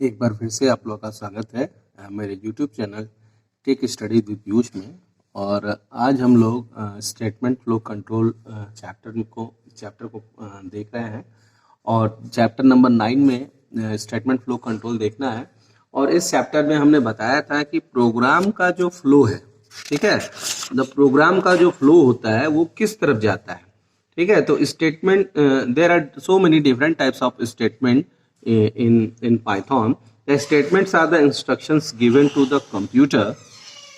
एक बार फिर से आप लोगों का स्वागत है मेरे YouTube channel tech study with Piyush में। और आज हम लोग स्टेटमेंट फ्लो कंट्रोल चैप्टर को देख रहे हैं और चैप्टर नंबर 9 में स्टेटमेंट फ्लो कंट्रोल देखना है। और इस चैप्टर में हमने बताया था कि प्रोग्राम का जो फ्लो है, ठीक है, द प्रोग्राम का जो फ्लो होता है वो किस तरफ जाता है, ठीक है। तो statement, there are so many different types of statement in Python. The statements are the instructions given to the computer.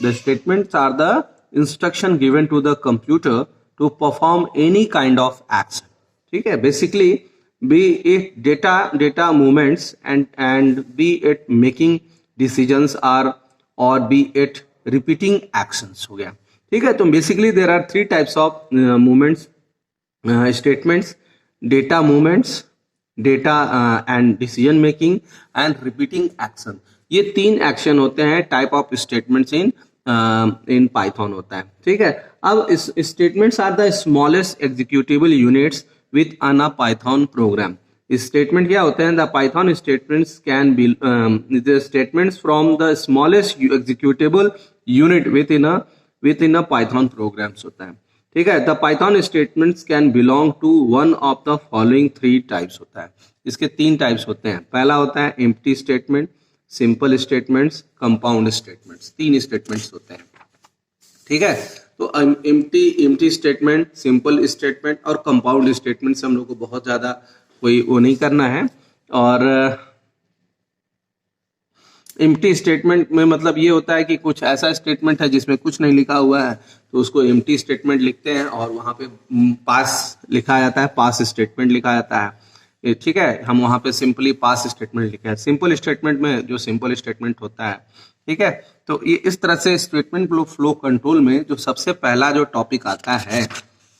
The statements are the instruction given to the computer to perform any kind of action. ठीक है, basically be it data movements and be it making decisions or be it repeating actions हो गया, ठीक है। तो basically there are three types of movements, statements: data movements, data and decision making and repeating action. ये तीन action होते हैं, type of statements in Python होता है, ठीक है। अब इस statements are the smallest executable units within a Python program. Statement क्या होते हैं? The Python statements can be the statements from the smallest executable unit within a Python programs होता है, ठीक है। The Python statements can belong to one of the following three types होता है। इसके तीन टाइप्स होते हैं। पहला होता है empty statement, simple statements, compound statements. तीन स्टेटमेंट्स होते हैं, ठीक है। तो एम्प्टी स्टेटमेंट, सिंपल स्टेटमेंट और कंपाउंड स्टेटमेंट से हम लोग को बहुत ज्यादा कोई वो नहीं करना है। और एम्प्टी स्टेटमेंट में मतलब ये होता है कि कुछ ऐसा स्टेटमेंट है जिसमें कुछ नहीं लिखा हुआ है, तो उसको एम्प्टी स्टेटमेंट लिखते हैं और वहां पे पास लिखा जाता है, पास स्टेटमेंट लिखा जाता है, ठीक है। हम वहां पे सिंपली पास स्टेटमेंट लिखे हैं। सिंपल स्टेटमेंट में जो सिंपल स्टेटमेंट होता है, ठीक है। तो ये इस तरह से स्टेटमेंट फ्लो कंट्रोल में जो सबसे पहला जो टॉपिक आता है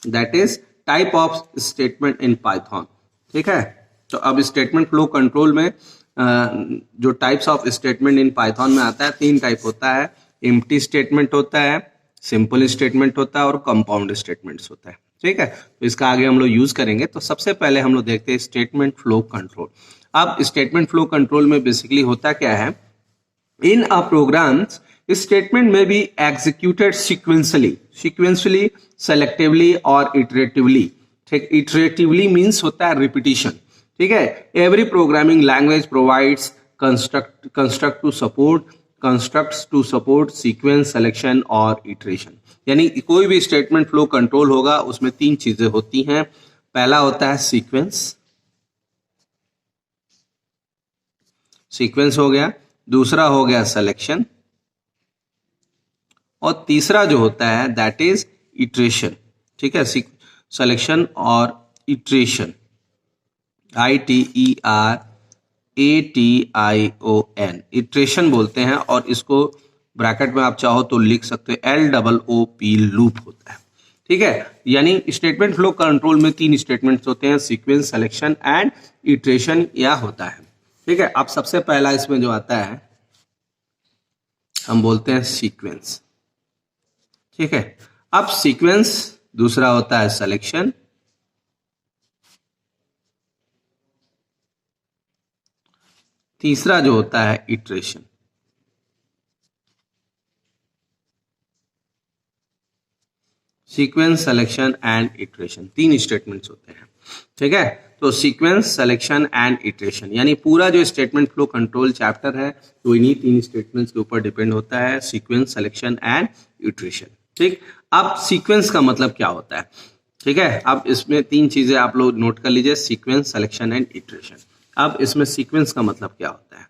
that is type of statement in Python, ठीक है। तो अब स्टेटमेंट फ्लो कंट्रोल में जो types of statement in Python में आता है, तीन टाइप होता है। एम्प्टी स्टेटमेंट होता है, सिंपल स्टेटमेंट होता है और कंपाउंड स्टेटमेंट्स होता है, ठीक है। तो इसका आगे हम लोग यूज करेंगे। तो सबसे पहले हम लोग देखते हैं स्टेटमेंट फ्लो कंट्रोल। अब स्टेटमेंट फ्लो कंट्रोल में बेसिकली होता क्या है? इन अ प्रोग्राम्स स्टेटमेंट में बी एग्जीक्यूटेड सिक्वेंशली, सेलेक्टिवली और इटरेटिवली, ठीक। इटरेटिवली मीन्स होता है रिपीटिशन, ठीक है। Every programming language provides constructs to support sequence, selection और इटरेशन। यानी कोई भी स्टेटमेंट फ्लो कंट्रोल होगा उसमें तीन चीजें होती हैं। पहला होता है सीक्वेंस हो गया, दूसरा हो गया सिलेक्शन और तीसरा जो होता है दैट इज इटरेशन, ठीक है। सिलेक्शन और इटरेशन, ITERATION, इटरेशन बोलते हैं। और इसको ब्रैकेट में आप चाहो तो लिख सकते हो LOOP, लूप होता है, ठीक है। यानी स्टेटमेंट फ्लो कंट्रोल में तीन स्टेटमेंट्स होते हैं, सीक्वेंस, सिलेक्शन एंड इटरेशन या होता है, ठीक है। अब सबसे पहला इसमें जो आता है हम बोलते हैं सीक्वेंस, ठीक है। अब सीक्वेंस, दूसरा होता है सिलेक्शन, तीसरा जो होता है iteration. Sequence, selection and iteration, तीन स्टेटमेंट्स होते हैं, ठीक है। तो सीक्वेंस, सिलेक्शन एंड इटरेशन यानी पूरा जो स्टेटमेंट फ्लो कंट्रोल चैप्टर है तो इन्हीं तीन स्टेटमेंट्स के ऊपर डिपेंड होता है, सीक्वेंस, सिलेक्शन एंड इटरेशन, ठीक। अब सीक्वेंस का मतलब क्या होता है, ठीक है। अब इसमें तीन चीजें आप लोग नोट कर लीजिए, सीक्वेंस, सिलेक्शन एंड इटरेशन। अब इसमें सीक्वेंस का मतलब क्या होता है?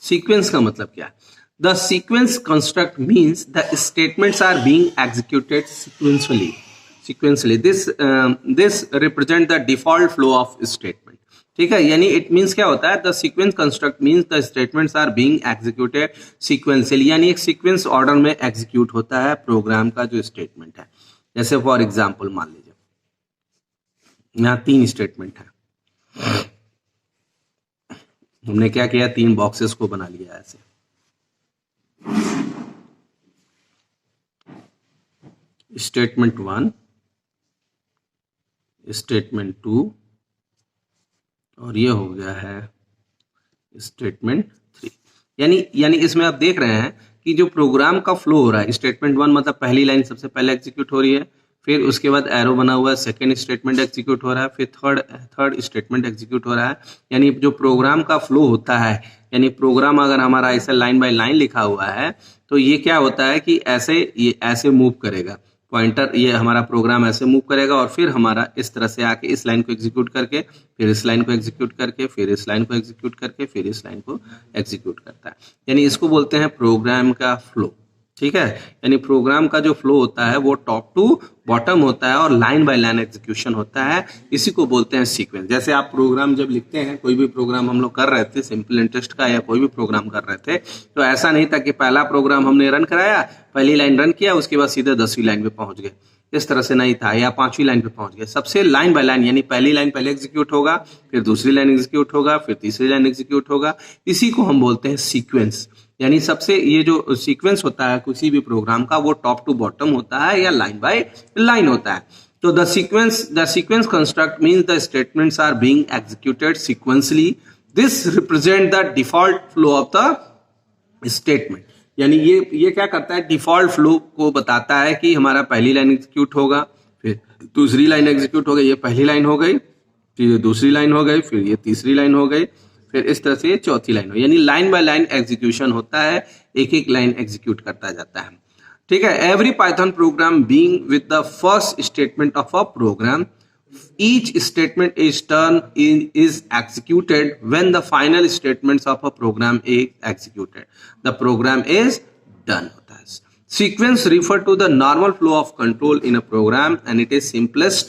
सीक्वेंस का मतलब क्या है? The sequence construct means the statements are being executed sequentially. This represent the default flow of statement, ठीक है। यानी इट मीन्स क्या होता है? The sequence construct means the statements are being executed sequentially, यानी एक सीक्वेंस ऑर्डर में execute होता है प्रोग्राम का जो स्टेटमेंट है। जैसे फॉर एग्जाम्पल मान लीजिए यहाँ तीन स्टेटमेंट है, हमने क्या किया, तीन बॉक्सेस को बना लिया ऐसे। स्टेटमेंट 1, स्टेटमेंट 2 और ये हो गया है स्टेटमेंट 3। यानी इसमें आप देख रहे हैं कि जो प्रोग्राम का फ्लो हो रहा है, स्टेटमेंट 1 मतलब पहली लाइन सबसे पहले एग्जीक्यूट हो रही है, फिर उसके बाद एरो बना हुआ है, सेकंड स्टेटमेंट एग्जीक्यूट हो रहा है, फिर थर्ड स्टेटमेंट एग्जीक्यूट हो रहा है। यानी जो प्रोग्राम का फ्लो होता है, यानी प्रोग्राम अगर हमारा ऐसे लाइन बाय लाइन लिखा हुआ है तो ये क्या होता है कि ये ऐसे मूव करेगा, पॉइंटर ये हमारा प्रोग्राम ऐसे मूव करेगा और फिर हमारा इस तरह से आके इस लाइन को एग्जीक्यूट करके, फिर इस लाइन को एग्जीक्यूट करके, फिर इस लाइन को एग्जीक्यूट करके, फिर इस लाइन को एग्जीक्यूट करता है। यानी इसको बोलते हैं प्रोग्राम का फ्लो। ठीक है, यानी प्रोग्राम का जो फ्लो होता है वो टॉप टू बॉटम होता है और लाइन बाय लाइन एग्जीक्यूशन होता है। इसी को बोलते हैं सीक्वेंस। जैसे आप प्रोग्राम जब लिखते हैं, कोई भी प्रोग्राम हम लोग कर रहे थे, सिंपल इंटरेस्ट का या कोई भी प्रोग्राम कर रहे थे, तो ऐसा नहीं था कि पहला प्रोग्राम हमने रन कराया, पहली लाइन रन किया, उसके बाद सीधे 10वीं लाइन पे पहुंच गए, इस तरह से नहीं था, या 5वीं लाइन पे पहुंच गए। सबसे लाइन बाय लाइन, यानी पहली लाइन पहले एग्जीक्यूट होगा, फिर दूसरी लाइन एग्जीक्यूट होगा, फिर तीसरी लाइन एग्जीक्यूट होगा। इसी को हम बोलते हैं सीक्वेंस। यानी सबसे ये जो सीक्वेंस होता है किसी भी प्रोग्राम का, वो टॉप टू बॉटम होता है या लाइन बाय लाइन होता है। तो the sequence construct means the statements are being executed sequentially. This represent the default flow of the statement. यानी ये क्या करता है, डिफॉल्ट फ्लो को बताता है कि हमारा पहली लाइन एग्जीक्यूट होगा, फिर दूसरी लाइन एग्जीक्यूट हो गई, ये पहली लाइन हो गई, फिर ये दूसरी लाइन हो गई, फिर ये तीसरी लाइन हो गई, फिर इस तरह से ये चौथी लाइन हो। यानी लाइन बाय लाइन एग्जीक्यूशन होता है, एक एक लाइन एग्जीक्यूट करता जाता है। ठीक है, every Python program being with the first statement of a program, each statement is executed when the final statements of a program is executed, the program is done होता है। Sequence refer to the normal flow of control in a program and it is simplest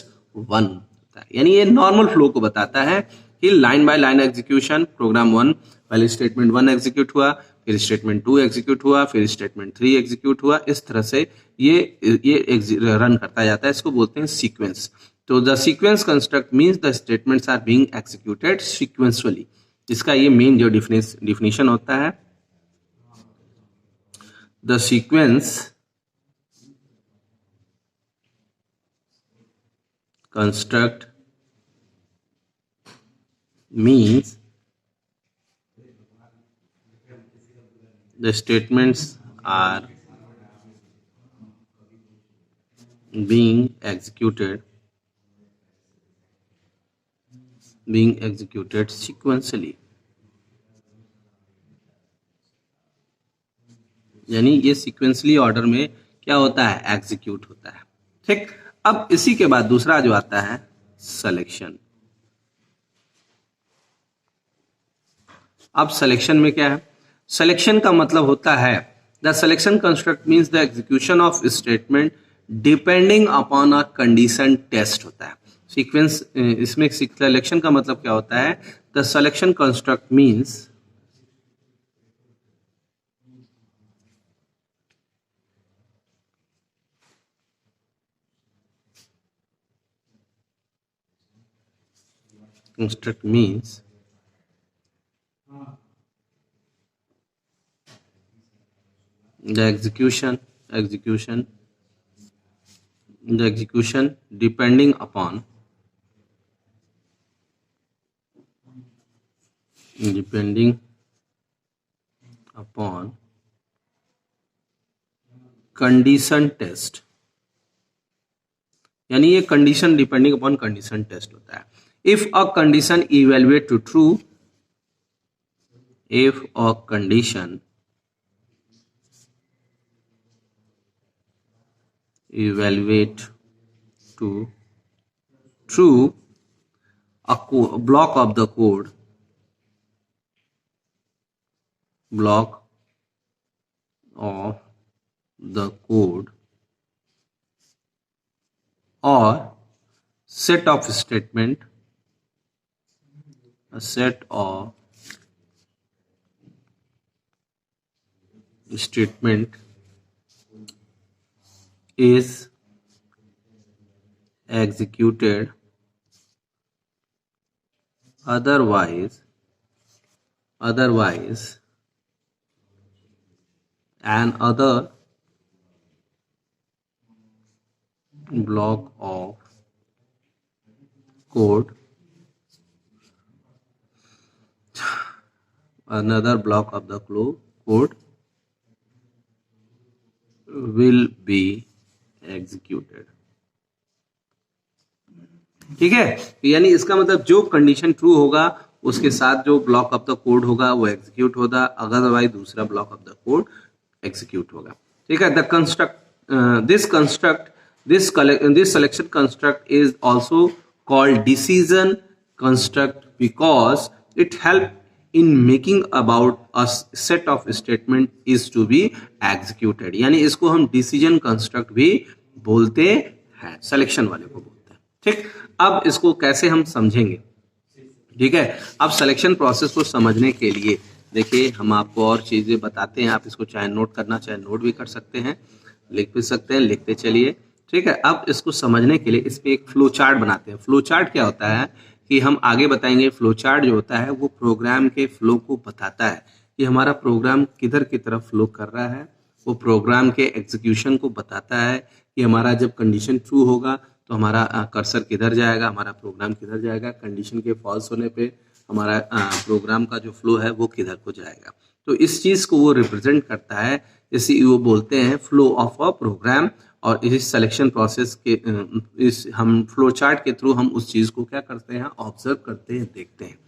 one होता है। यानी ये normal flow को बताता है कि line by line execution, program 1 पहले स्टेटमेंट 1 एग्जीक्यूट हुआ, फिर स्टेटमेंट 2 एग्जीक्यूट हुआ, फिर स्टेटमेंट 3 एग्जीक्यूट हुआ, इस तरह से ये रन करता जाता है। इसको बोलते हैं सीक्वेंस। तो the sequence construct means the statements are being executed sequentially. इसका ये मेन जो डिफिनेशन होता है, the sequence construct means the statements are being executed sequentially। यानी ये सीक्वेंसली ऑर्डर में क्या होता है, एग्जीक्यूट होता है। ठीक, अब इसी के बाद दूसरा जो आता है सिलेक्शन। अब सिलेक्शन में क्या है, सिलेक्शन का मतलब होता है the selection construct means the execution of statement depending upon a condition test होता है। सीक्वेंस इसमें सिलेक्शन का मतलब क्या होता है, the selection construct means the execution depending upon condition test. यानी ये condition depending upon condition test होता है। If a condition evaluate to true, if a condition evaluate to true, a block of the code or set of statement, a set of statement is executed, otherwise another block of code, another block of the code will be executed. ठीक है, यानी इसका मतलब जो condition true होगा उसके साथ जो ब्लॉक ऑफ द कोड होगा वो एग्जीक्यूट होगा, अदरवाइज दूसरा block of the code execute होगा. ठीक है, the construct this selection construct is also called decision construct because it help in making about a set of statement is to be executed. यानी इसको हम decision construct भी बोलते हैं, selection वाले को बोलते हैं. ठीक, अब इसको कैसे हम समझेंगे. ठीक है, अब सिलेक्शन प्रोसेस को समझने के लिए देखिए हम आपको और चीजें बताते हैं. आप इसको चाहे नोट करना चाहे नोट भी कर सकते हैं, लिख भी सकते हैं, लिखते चलिए. ठीक है, अब इसको समझने के लिए इस पे एक फ्लो चार्ट बनाते हैं. फ्लो चार्ट क्या होता है कि हम आगे बताएंगे. फ्लो चार्ट जो होता है वो प्रोग्राम के फ्लो को बताता है कि हमारा प्रोग्राम किधर की तरफ फ्लो कर रहा है. वो प्रोग्राम के एग्जीक्यूशन को बताता है कि हमारा जब कंडीशन ट्रू होगा तो हमारा कर्सर किधर जाएगा, हमारा प्रोग्राम किधर जाएगा. कंडीशन के फॉल्स होने पे हमारा प्रोग्राम का जो फ्लो है वो किधर को जाएगा. तो इस चीज को वो रिप्रेजेंट करता है, इसी वो बोलते हैं फ्लो ऑफ अ प्रोग्राम. और इस सिलेक्शन प्रोसेस के इस हम फ्लो चार्ट के थ्रू हम उस चीज को क्या करते हैं, ऑब्जर्व करते हैं, देखते हैं.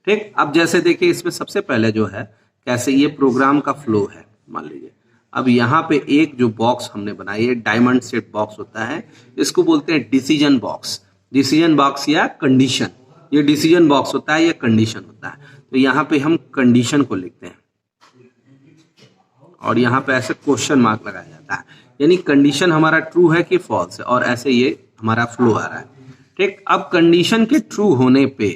ठीक, अब जैसे देखिए इसमें सबसे पहले जो है कैसे ये प्रोग्राम का फ्लो है. मान लीजिए अब यहाँ पे एक जो बॉक्स हमने बनाई है, डायमंड शेप बॉक्स होता है, इसको बोलते हैं डिसीजन बॉक्स. डिसीजन बॉक्स या कंडीशन, ये डिसीजन बॉक्स होता है या कंडीशन होता है. तो यहाँ पे हम कंडीशन को लिखते हैं और यहाँ पे ऐसे क्वेश्चन मार्क लगाया जाता है, यानी कंडीशन हमारा ट्रू है कि फॉल्स है, और ऐसे ये हमारा फ्लो आ रहा है. ठीक, अब कंडीशन के ट्रू होने पे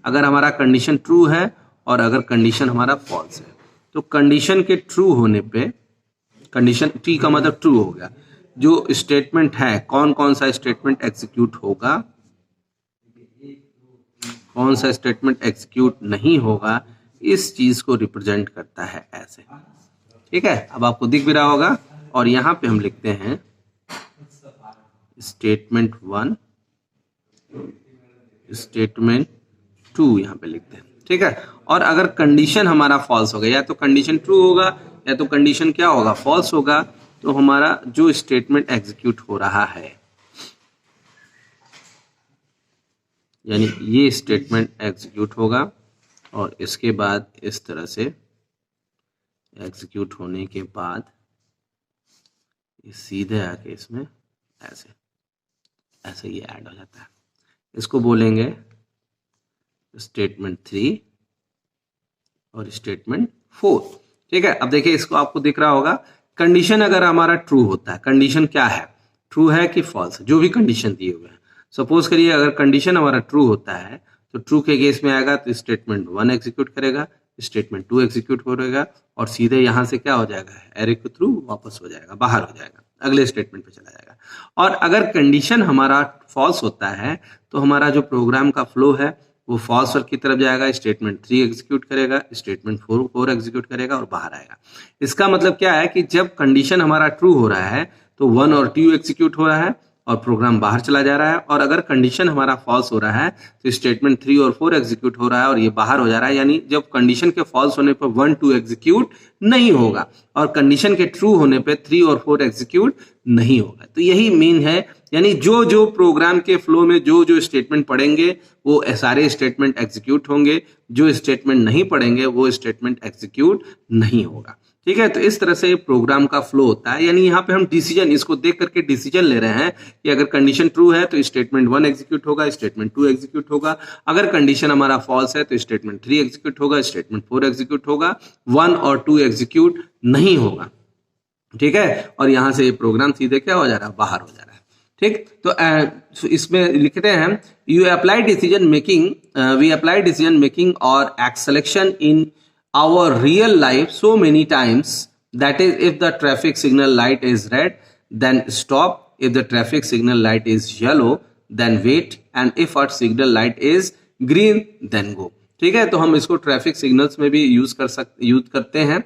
अगर हमारा कंडीशन ट्रू है और अगर कंडीशन हमारा फॉल्स है, तो कंडीशन के ट्रू होने पे, कंडीशन टी का मतलब ट्रू हो गया, जो स्टेटमेंट है कौन कौन सा स्टेटमेंट एग्जीक्यूट होगा, कौन सा स्टेटमेंट एग्जीक्यूट नहीं होगा, इस चीज को रिप्रेजेंट करता है ऐसे. ठीक है, अब आपको दिख भी रहा होगा. और यहां पे हम लिखते हैं स्टेटमेंट 1, स्टेटमेंट 2 यहां पे लिखते हैं. ठीक है, और अगर कंडीशन हमारा फॉल्स हो गया, या तो कंडीशन ट्रू होगा या तो कंडीशन क्या होगा, फॉल्स होगा, तो हमारा जो स्टेटमेंट एग्जीक्यूट हो रहा है, यानी ये स्टेटमेंट एग्जीक्यूट होगा और इसके बाद इस तरह से एग्जीक्यूट होने के बाद सीधे आके इसमें ऐसे ऐसे ये ऐड हो जाता है. इसको बोलेंगे स्टेटमेंट 3 और स्टेटमेंट 4. ठीक है, अब देखिए इसको आपको दिख रहा होगा, कंडीशन अगर हमारा ट्रू होता है, कंडीशन क्या है, ट्रू है कि फॉल्स, जो भी कंडीशन दिए हुए हैं. सपोज करिए अगर कंडीशन हमारा ट्रू होता है तो ट्रू के केस में आएगा तो स्टेटमेंट 1 एग्जीक्यूट करेगा, स्टेटमेंट 2 एग्जीक्यूट करेगा और सीधे यहां से क्या हो जाएगा, एरे के थ्रू वापस हो जाएगा, बाहर हो जाएगा, अगले स्टेटमेंट पे चला जाएगा. और अगर कंडीशन हमारा फॉल्स होता है तो हमारा जो प्रोग्राम का फ्लो है वो फॉल्स की तरफ जाएगा, स्टेटमेंट 3 एग्जीक्यूट करेगा, स्टेटमेंट 4 एग्जीक्यूट करेगा और बाहर आएगा. इसका मतलब क्या है कि जब कंडीशन हमारा ट्रू हो रहा है तो 1 और 2 एग्जीक्यूट हो रहा है और प्रोग्राम बाहर चला जा रहा है, और अगर कंडीशन हमारा फॉल्स हो रहा है तो स्टेटमेंट 3 और 4 एग्जीक्यूट हो रहा है और ये बाहर हो जा रहा है. यानी जब कंडीशन के फॉल्स होने पर 1, 2 एग्जीक्यूट नहीं होगा और कंडीशन के ट्रू होने पे 3 और 4 एग्जीक्यूट नहीं होगा. तो यही मेन है, यानी जो जो प्रोग्राम के फ्लो में जो जो स्टेटमेंट पढ़ेंगे वो सारे स्टेटमेंट एग्जीक्यूट होंगे, जो स्टेटमेंट नहीं पढ़ेंगे वो स्टेटमेंट एग्जीक्यूट नहीं होगा. ठीक है, तो इस तरह से प्रोग्राम का फ्लो होता है. यानी यहाँ पे हम डिसीजन, इसको देख करके डिसीजन ले रहे हैं कि अगर कंडीशन ट्रू है तो स्टेटमेंट 1 एग्जीक्यूट होगा, स्टेटमेंट 2 एग्जीक्यूट होगा, अगर कंडीशन हमारा फॉल्स है तो स्टेटमेंट 3 एग्जीक्यूट होगा, स्टेटमेंट 4 एग्जीक्यूट होगा, 1 और 2 एग्जीक्यूट नहीं होगा. ठीक है, और यहां से ये प्रोग्राम सीधे क्या हो जा रहा है, बाहर हो जा रहा है. ठीक, तो इसमें लिखते हैं you apply decision making, we apply decision making और act selection in our real life so many times, that is if the traffic signal light is red then stop, if the traffic signal light is yellow then wait, and if our signal light is green then go. ठीक है, तो हम इसको traffic signals में भी use करते हैं.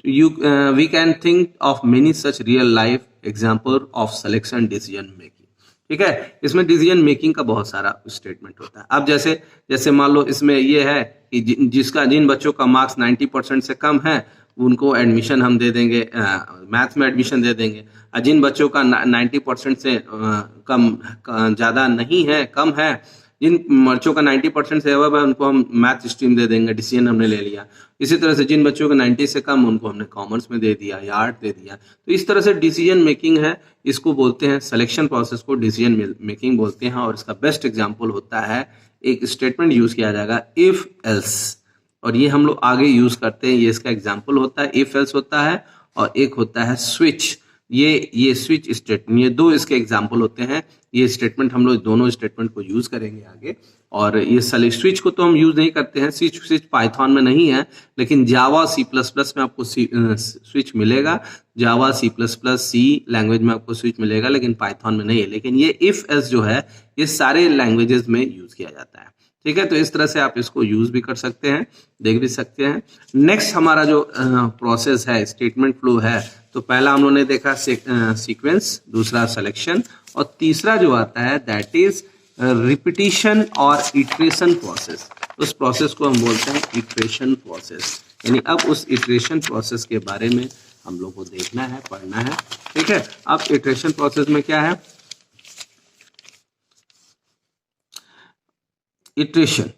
we can think of many such real life example of selection decision making. ठीक है। इसमें डिसीजन मेकिंग का बहुत सारा स्टेटमेंट होता है। अब जैसे जैसे मान लो इसमें ये है कि जिन बच्चों का मार्क्स 90% से कम है उनको एडमिशन हम दे देंगे, मैथ्स में एडमिशन दे देंगे। और जिन बच्चों का 90% से ज़्यादा नहीं है, कम है, जिन बच्चों का 90% से अबव है उनको हम मैथ स्ट्रीम दे देंगे, डिसीजन हमने ले लिया। इसी तरह से जिन बच्चों का 90 से कम उनको हमने कॉमर्स में दे दिया या आर्ट दे दिया। तो इस तरह से डिसीजन मेकिंग है, इसको बोलते हैं सिलेक्शन प्रोसेस को डिसीजन मेकिंग बोलते हैं। और इसका बेस्ट एग्जांपल होता है, एक स्टेटमेंट यूज किया जाएगा इफ एल्स, और ये हम लोग आगे यूज करते हैं। ये इसका एग्जांपल होता है, इफ एल्स होता है और एक होता है स्विच। ये स्विच स्टेटमेंट, ये दो इसके एग्जांपल होते हैं। ये स्टेटमेंट हम लोग दोनों स्टेटमेंट को यूज करेंगे आगे। और ये स्विच को तो हम यूज नहीं करते हैं, स्विच पाइथन में नहीं है, लेकिन जावा सी प्लस प्लस में आपको स्विच मिलेगा। जावा सी प्लस प्लस सी लैंग्वेज में आपको स्विच मिलेगा, लेकिन पाइथन में नहीं है। लेकिन ये इफ एल्स जो है ये सारे लैंग्वेजेस में यूज किया जाता है। ठीक है, तो इस तरह से आप इसको यूज भी कर सकते हैं, देख भी सकते हैं। नेक्स्ट हमारा जो प्रोसेस है, स्टेटमेंट फ्लो है, तो पहला हम लोगों ने देखा सीक्वेंस, दूसरा सिलेक्शन, और तीसरा जो आता है दैट इज रिपीटिशन और इटरेशन प्रोसेस। उस प्रोसेस को हम बोलते हैं इटरेशन प्रोसेस। यानी अब उस इटरेशन प्रोसेस के बारे में हम लोग को देखना है, पढ़ना है। ठीक है, अब इटरेशन प्रोसेस में क्या है, इटरेशन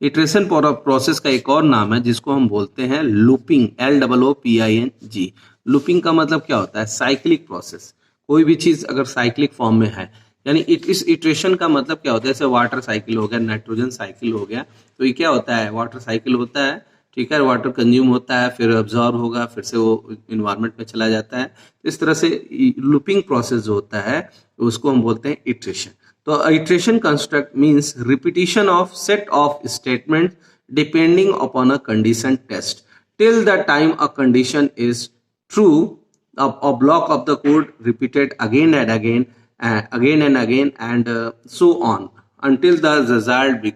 इटरेशन प्रोसेस का एक और नाम है जिसको हम बोलते हैं लूपिंग, LOOPING। लूपिंग का मतलब क्या होता है, साइक्लिक प्रोसेस। कोई भी चीज अगर साइक्लिक फॉर्म में है, यानी इस इटरेशन का मतलब क्या होता है, जैसे वाटर साइकिल हो गया, नाइट्रोजन साइकिल हो गया, तो ये क्या होता है, वाटर साइकिल होता है। ठीक है, वाटर कंज्यूम होता है, फिर अब्जॉर्ब होगा, फिर से वो इन्वायरमेंट में चला जाता है। इस तरह से लूपिंग प्रोसेस जो होता है उसको हम बोलते हैं इटरेशन। तो iteration construct means repetition of set of statements depending upon a condition test till the time a condition is true. A block of the code repeated again and again and so on until the desired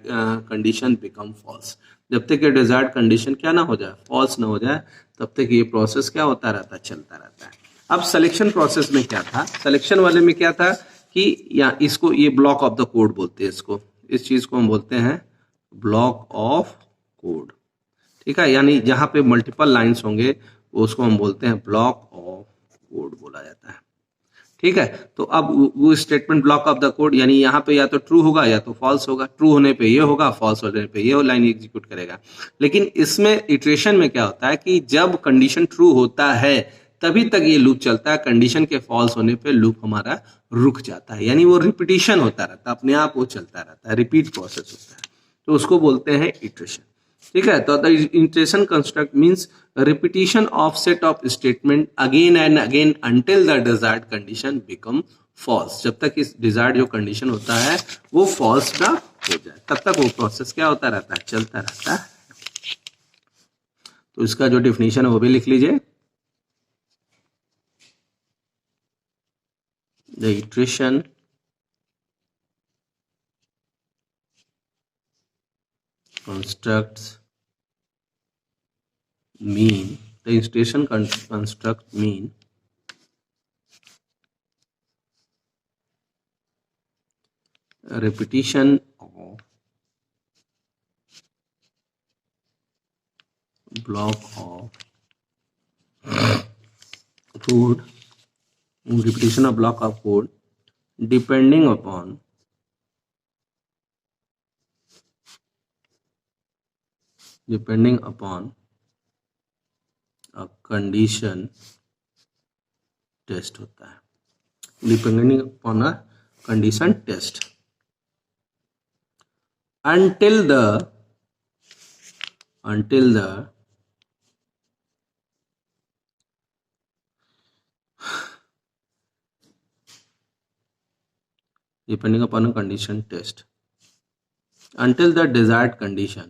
condition become false. जब तक ये desired condition क्या ना हो जाए, false ना हो जाए, तब तक ये प्रोसेस क्या होता रहता है, चलता रहता है। अब सिलेक्शन प्रोसेस में क्या था, सिलेक्शन वाले में क्या था कि या इसको ये ब्लॉक ऑफ द कोड बोलते हैं, इसको, इस चीज को हम बोलते हैं ब्लॉक ऑफ कोड। ठीक है, यानी जहां पे मल्टीपल लाइंस होंगे उसको हम बोलते हैं ब्लॉक ऑफ कोड बोला जाता है। ठीक है, तो अब वो statement block of the code, यानी यहाँ पे या तो ट्रू होगा या तो फॉल्स होगा। ट्रू होने पे ये होगा, फॉल्स होने पे ये लाइन एग्जीक्यूट करेगा। लेकिन इसमें इटरेशन में क्या होता है कि जब कंडीशन ट्रू होता है तभी तक ये लूप चलता है, कंडीशन के फॉल्स होने पे लूप हमारा रुक जाता है। यानी वो रिपीटिशन होता रहता है, अपने आप वो चलता रहता है, रिपीट प्रोसेस होता है, तो उसको बोलते हैं इटरेशन। ठीक है, तो the iteration construct means repetition of set of statement again and again until the desired condition become false. जब तक इस डिजायर्ड जो कंडीशन होता है वो फॉल्स ना हो जाए, तब तक वो प्रोसेस क्या होता रहता है, चलता रहता है। तो इसका जो डिफिनेशन है वो भी लिख लीजिए। The iteration constructs mean, the iteration construct mean a repetition of block of code, repetition of block of code depending upon a condition test होता है, depending upon a condition test until the depending upon a condition test until the desired condition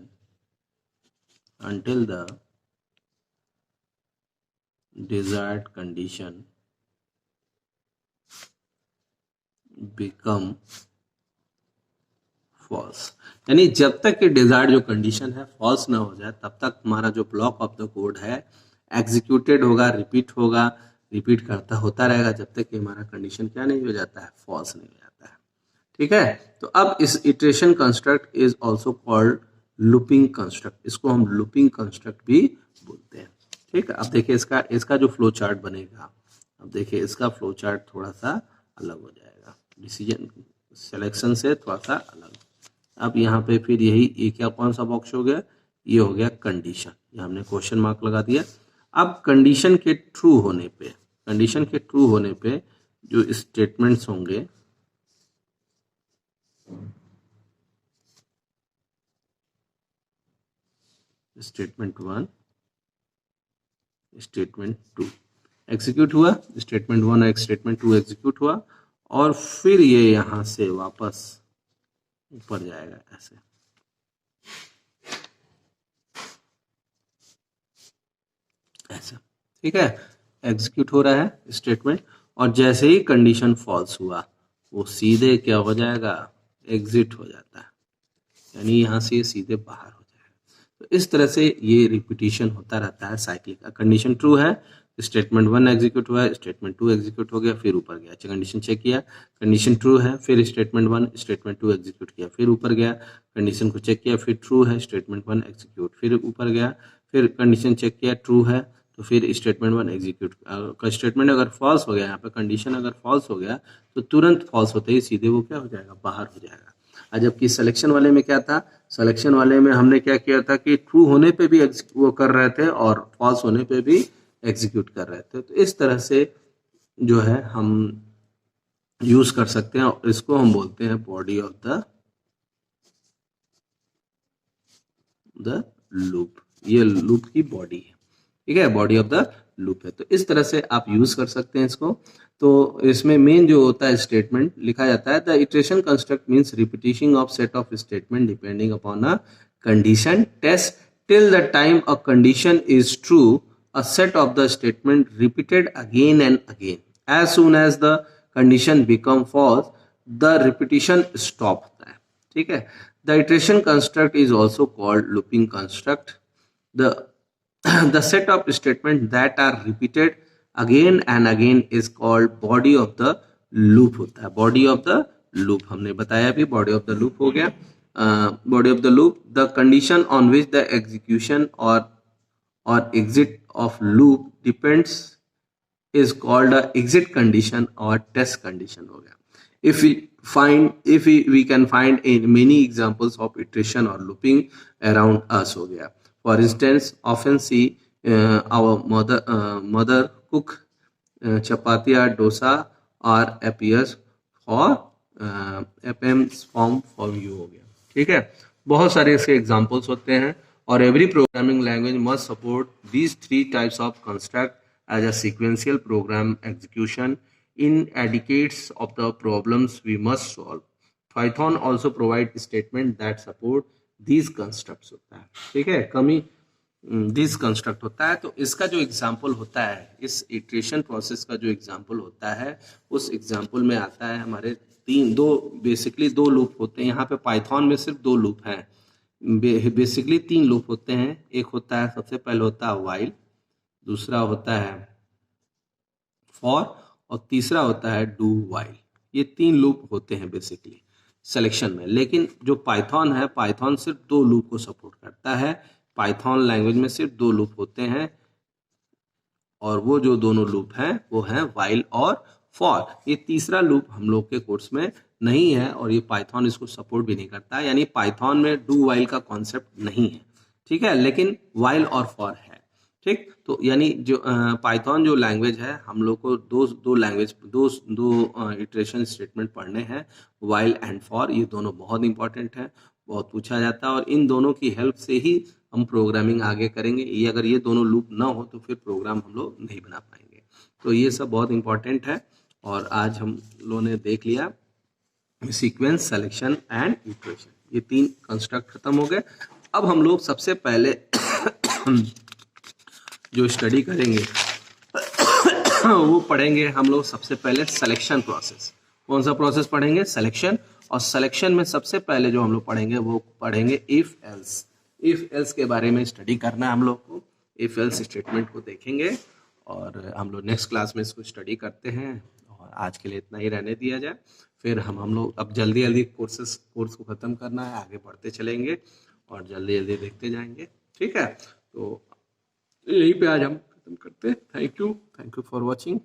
become false। यानी जब तक कि desired जो condition है false ना हो जाए तब तक हमारा जो ब्लॉक ऑफ द कोड है एग्जीक्यूटेड होगा, रिपीट होगा, रिपीट करता होता रहेगा जब तक कि हमारा कंडीशन क्या नहीं हो जाता है, फॉल्स नहीं हो जाता है। ठीक है, तो अब इस iteration construct is also called looping construct, इसको हम लूपिंग कंस्ट्रक्ट भी बोलते हैं। ठीक है, अब देखिए इसका इसका जो फ्लो चार्ट बनेगा, अब देखिए इसका फ्लो चार्ट थोड़ा सा अलग हो जाएगा, डिसीजन सिलेक्शन से थोड़ा सा अलग। अब यहाँ पे फिर यही ये क्या कौन सा बॉक्स हो गया, ये हो गया कंडीशन, ये हमने क्वेश्चन मार्क लगा दिया। अब कंडीशन के ट्रू होने पे, कंडीशन के ट्रू होने पे जो स्टेटमेंट्स होंगे, स्टेटमेंट 1, स्टेटमेंट 2 एग्जीक्यूट हुआ, स्टेटमेंट 1 और स्टेटमेंट 2 एग्जीक्यूट हुआ, और फिर ये यहां से वापस ऊपर जाएगा ऐसे, ऐसा। ठीक है, एग्जीक्यूट हो रहा है स्टेटमेंट, और जैसे ही कंडीशन फॉल्स हुआ वो सीधे क्या हो जाएगा, एग्जिट हो जाता है, यानी यहाँ से सीधे बाहर हो जाएगा। तो इस तरह से ये रिपीटिशन होता रहता है साइक्लिक। कंडीशन ट्रू है, स्टेटमेंट 1 एग्जीक्यूट हुआ है, स्टेटमेंट 2 एग्जीक्यूट हो गया, फिर ऊपर गया, कंडीशन चेक किया, कंडीशन ट्रू है, फिर स्टेटमेंट 1 स्टेटमेंट 2 एग्जीक्यूट किया, फिर ऊपर गया, कंडीशन को चेक किया, फिर ट्रू है, स्टेटमेंट 1 एग्जीक्यूट, फिर ऊपर गया, फिर कंडीशन चेक किया, ट्रू है, तो फिर स्टेटमेंट 1 एग्जीक्यूट। स्टेटमेंट अगर फॉल्स हो गया, यहाँ पे कंडीशन अगर फॉल्स हो गया तो तुरंत फॉल्स होते ही सीधे वो क्या हो जाएगा, बाहर हो जाएगा। जबकि सिलेक्शन वाले में क्या था, सिलेक्शन वाले में हमने क्या किया था कि ट्रू होने पे भी वो कर रहे थे और फॉल्स होने पे भी एग्जीक्यूट कर रहे थे। तो इस तरह से जो है हम यूज कर सकते हैं, और इसको हम बोलते हैं बॉडी ऑफ द लूप। ये लूप की बॉडी है, ठीक है, बॉडी ऑफ द लूप है। तो इस तरह से आप यूज कर सकते हैं इसको। तो इसमें मेन जो होता है स्टेटमेंट लिखा जाता है, the iteration construct means repetition of set of statement depending upon a condition test till the time a condition is true, a set of the statement repeated again and again. As soon as the condition become false, the repetition stop होता है। ठीक है, the iteration construct is also called looping construct. The the set of statement that are repeated again and again is called body of the loop होता है। body of the loop हमने बताया भी, body of the loop हो गया। body of the loop, the condition on which the execution or exit of loop depends is called a exit condition or test condition हो गया। if we can find in many examples of iteration or looping around us हो गया। for instance, often see our mother cook chapati or dosa or appears for appears form for you हो गया। ठीक है, बहुत सारे इसके एग्जाम्पल्स होते हैं, और every programming language must support these three types of construct as a sequential program execution in indicates of the problems we must solve. Python also provide statement that support these constructs होता है। ठीक है, कमी this construct होता है। तो इसका जो एग्जाम्पल होता है, इस इटरेशन प्रोसेस का जो एग्जाम्पल होता है, उस एग्जाम्पल में आता है हमारे बेसिकली दो लूप होते हैं। यहाँ पे पाइथन में सिर्फ दो लूप हैं, बेसिकली तीन लूप होते हैं। एक होता है, सबसे पहले होता है वाइल, दूसरा होता है फॉर, और तीसरा होता है डू वाइल। ये तीन लूप होते हैं बेसिकली सिलेक्शन में। लेकिन जो पाइथन है, पाइथन सिर्फ दो लूप को सपोर्ट करता है। पाइथन लैंग्वेज में सिर्फ दो लूप होते हैं, और वो जो दोनों लूप हैं वो हैं वाइल और फॉर। ये तीसरा लूप हम लोग के कोर्स में नहीं है, और ये पाइथन इसको सपोर्ट भी नहीं करता, यानी पाइथन में डू वाइल का कॉन्सेप्ट नहीं है। ठीक है, लेकिन वाइल और फॉर है। ठीक, तो यानी जो पाइथन जो लैंग्वेज है, हम लोग को दो इटरेशन स्टेटमेंट पढ़ने हैं, वाइल एंड फॉर। ये दोनों बहुत इंपॉर्टेंट है, बहुत पूछा जाता है, और इन दोनों की हेल्प से ही हम प्रोग्रामिंग आगे करेंगे। ये अगर ये दोनों लूप ना हो तो फिर प्रोग्राम हम लोग नहीं बना पाएंगे। तो ये सब बहुत इंपॉर्टेंट है, और आज हम लोगों ने देख लिया सीक्वेंस, सिलेक्शन एंड इटरेशन, ये तीन कंस्ट्रक्ट खत्म हो गए। अब हम लोग सबसे पहले जो स्टडी करेंगे वो पढ़ेंगे हम लोग सबसे पहले सिलेक्शन प्रोसेस। कौन सा प्रोसेस पढ़ेंगे? सिलेक्शन। और सिलेक्शन में सबसे पहले जो हम लोग पढ़ेंगे वो पढ़ेंगे इफ एल्स। इफ एल्स के बारे में स्टडी करना है हम लोग को। इफ एल्स स्टेटमेंट को देखेंगे और हम लोग नेक्स्ट क्लास में इसको स्टडी करते हैं। और आज के लिए इतना ही रहने दिया जाए, फिर हम लोग अब जल्दी जल्दी कोर्स को ख़त्म करना है, आगे बढ़ते चलेंगे और जल्दी जल्दी देखते जाएंगे। ठीक है, तो यहीं पे आज हम खत्म करते हैं। Thank you for watching.